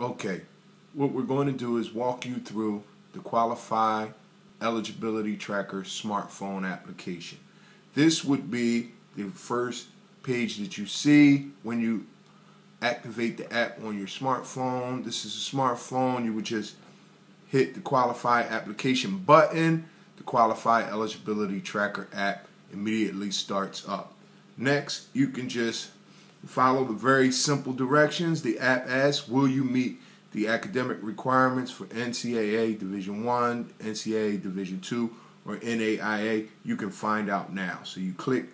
Okay, what we're going to do is walk you through the Qualify Eligibility Tracker smartphone application. This would be the first page that you see when you activate the app on your smartphone. This is a smartphone. You would just hit the Qualify application button. The Qualify Eligibility Tracker app immediately starts up. Next, you can just follow the very simple directions. The app asks, will you meet the academic requirements for NCAA Division I, NCAA Division II, or NAIA? You can find out now. So you click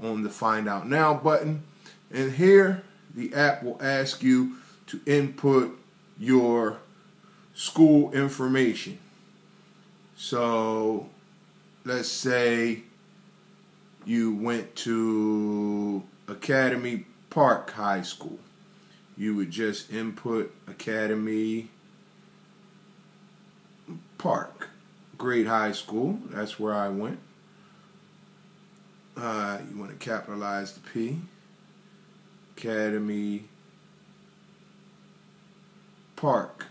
on the Find Out Now button, and here the app will ask you to input your school information. So let's say you went to Academy Park High School. You would just input Academy Park Grade High School. That's where I went. You want to capitalize the P. Academy Park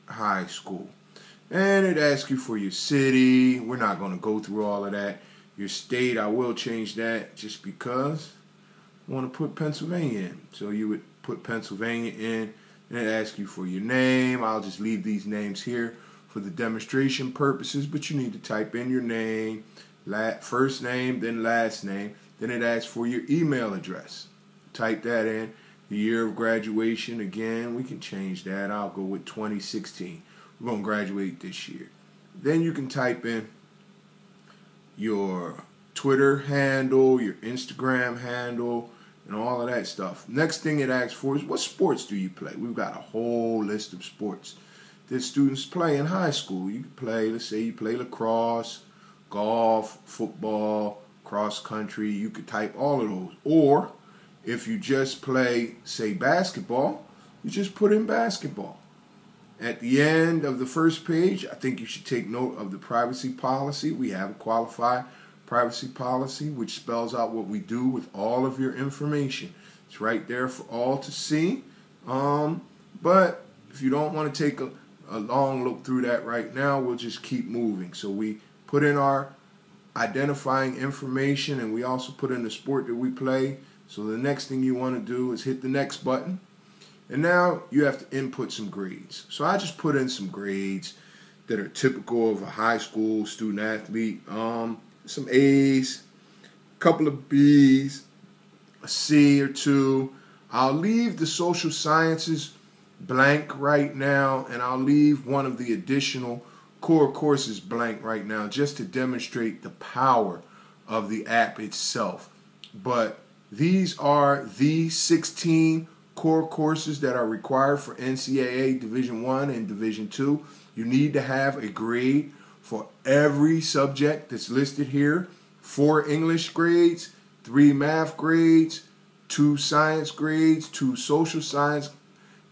High School. And it asks you for your city. We're not going to go through all of that. Your state, I will change that just because I want to put Pennsylvania in. So you would put Pennsylvania in, and it asks you for your name. I'll just leave these names here for the demonstration purposes, but you need to type in your name, first name, then last name. Then it asks for your email address. Type that in. The year of graduation, again, we can change that. I'll go with 2016. We're going to graduate this year. Then you can type in your Twitter handle, your Instagram handle, and all of that stuff. Next thing it asks for is, what sports do you play? We've got a whole list of sports that students play in high school. You can play, let's say you play lacrosse, golf, football, cross country. You could type all of those. Or if you just play, say, basketball, you just put in basketball. At the end of the first page, I think you should take note of the privacy policy. We have a Qualify privacy policy, which spells out what we do with all of your information. It's right there for all to see. But if you don't want to take a long look through that right now, we'll just keep moving. So we put in our identifying information, and we also put in the sport that we play. So the next thing you want to do is hit the next button. And now you have to input some grades. So I just put in some grades that are typical of a high school student athlete. Some A's, a couple of B's, a C or two. I'll leave the social sciences blank right now, and I'll leave one of the additional core courses blank right now just to demonstrate the power of the app itself. But these are the 16 core courses that are required for NCAA Division I and Division II. You need to have a grade for every subject that's listed here. 4 English grades, 3 math grades, 2 science grades, 2 social science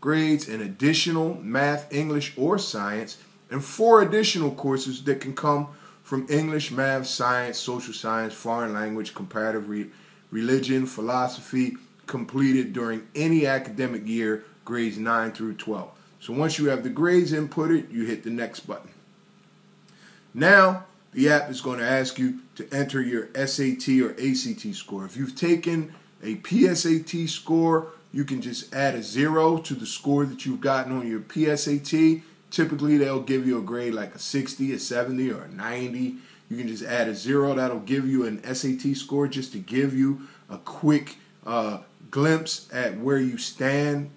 grades, an additional math, English, or science, and 4 additional courses that can come from English, math, science, social science, foreign language, comparative religion, philosophy, completed during any academic year, grades 9 through 12. So once you have the grades inputted, you hit the next button. Now, the app is going to ask you to enter your SAT or ACT score. If you've taken a PSAT score, you can just add a 0 to the score that you've gotten on your PSAT. Typically, they'll give you a grade like a 60, a 70, or a 90. You can just add a 0. That'll give you an SAT score just to give you a quick glimpse at where you stand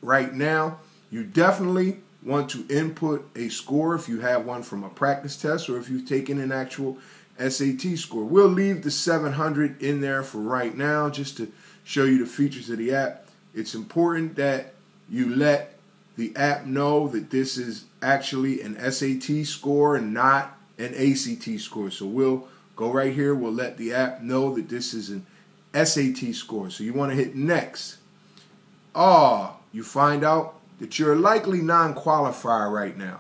right now. You definitely want to input a score if you have one from a practice test or if you've taken an actual SAT score. We'll leave the 700 in there for right now just to show you the features of the app. It's important that you let the app know that this is actually an SAT score and not an ACT score. So we'll go right here. We'll let the app know that this is an SAT score. So you want to hit next. You find out that you're likely non-qualifier right now.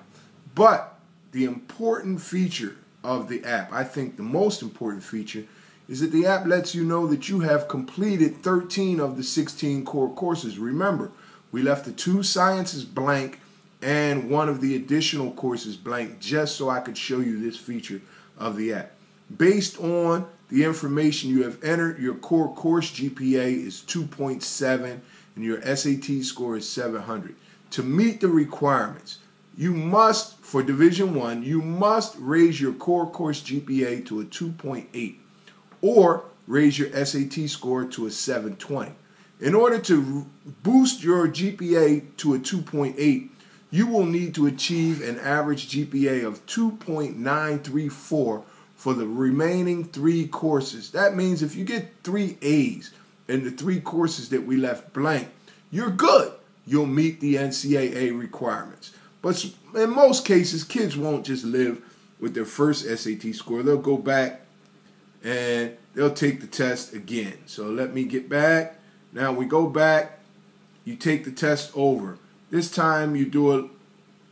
But the important feature of the app, I think the most important feature, is that the app lets you know that you have completed 13 of the 16 core courses. Remember, We left the 2 sciences blank and one of the additional courses blank just so I could show you this feature of the app. Based on the information you have entered, your core course GPA is 2.7 and your SAT score is 700. To meet the requirements, you must, for Division I, you must raise your core course GPA to a 2.8 or raise your SAT score to a 720. In order to boost your GPA to a 2.8, you will need to achieve an average GPA of 2.934 for the remaining 3 courses. That means if you get 3 A's in the 3 courses that we left blank, you're good. You'll meet the NCAA requirements. But in most cases, kids won't just live with their first SAT score. They'll go back and they'll take the test again. So let me get back. Now we go back, you take the test over. This time you do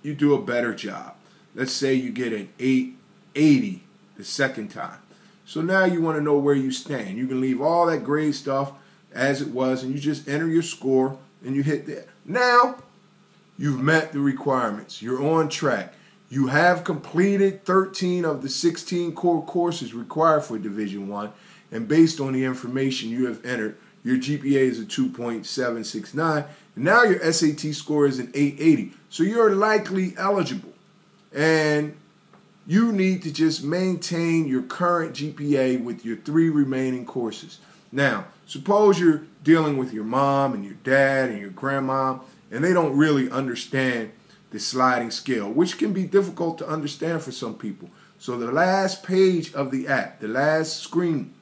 a better job. Let's say you get an 880 the second time. So now you want to know where you stand. You can leave all that grade stuff as it was and you just enter your score and you hit that. Now you've met the requirements. You're on track. You have completed 13 of the 16 core courses required for Division I, and based on the information you have entered, your GPA is a 2.769, and now your SAT score is an 880. So you're likely eligible, and you need to just maintain your current GPA with your 3 remaining courses. Now, suppose you're dealing with your mom and your dad and your grandma, and they don't really understand the sliding scale, which can be difficult to understand for some people. So the last page of the app, the last screen,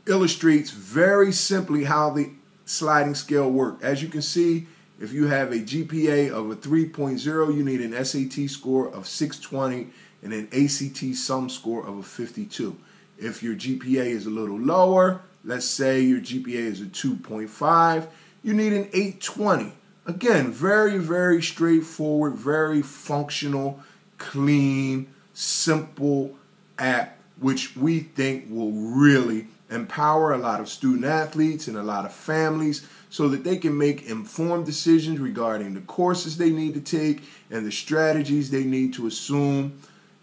illustrates very simply how the sliding scale works. As you can see, if you have a GPA of a 3.0, you need an SAT score of 620 and an ACT sum score of a 52. If your GPA is a little lower, let's say your GPA is a 2.5, you need an 820. Again, very, very straightforward, very functional, clean, simple app, which we think will really empower a lot of student athletes and a lot of families so that they can make informed decisions regarding the courses they need to take and the strategies they need to assume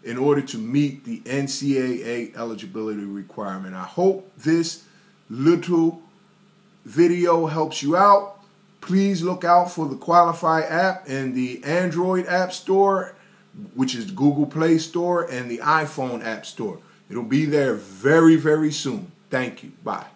in order to meet the NCAA eligibility requirement. I hope this little video helps you out. Please look out for the Kwalifi app in the Android App Store, which is Google Play Store, and the iPhone App Store. It'll be there very, very soon. Thank you. Bye.